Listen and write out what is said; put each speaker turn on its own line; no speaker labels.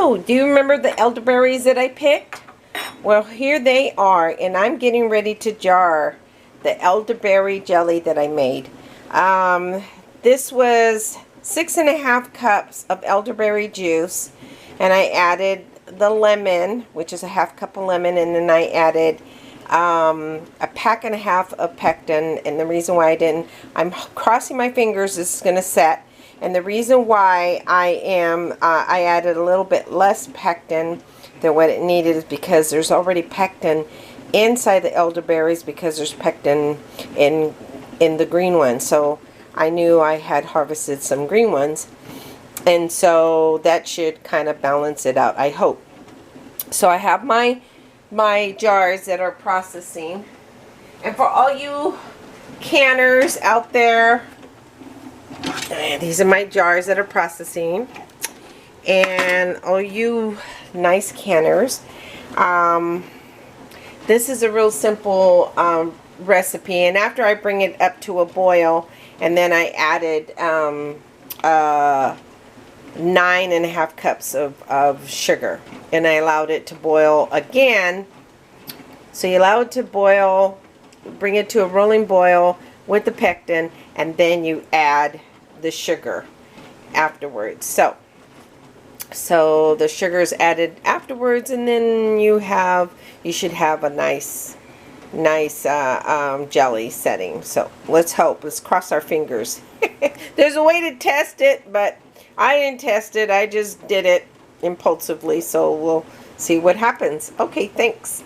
So, do you remember the elderberries that I picked? Well, here they are, and I'm getting ready to jar the elderberry jelly that I made. This was 6.5 cups of elderberry juice, and I added the lemon, which is a half cup of lemon, and then I added a pack and a half of pectin. And the reason why I'm crossing my fingers, this is going to set. And the reason why I added a little bit less pectin than what it needed is because there's already pectin inside the elderberries, because there's pectin in the green ones. So I knew I had harvested some green ones, and so that should kind of balance it out, I hope. So I have my jars that are processing, and for all you canners out there, these are my jars that are processing, and all you nice canners, this is a real simple recipe. And after I bring it up to a boil, and then I added 9.5 cups of sugar, and I allowed it to boil again. So you allow it to boil, bring it to a rolling boil with the pectin, and then you add the sugar afterwards. So the sugar is added afterwards, and then you should have a nice jelly setting. So let's hope. Let's cross our fingers. There's a way to test it, but I didn't test it. I just did it impulsively. So we'll see what happens. Okay, thanks.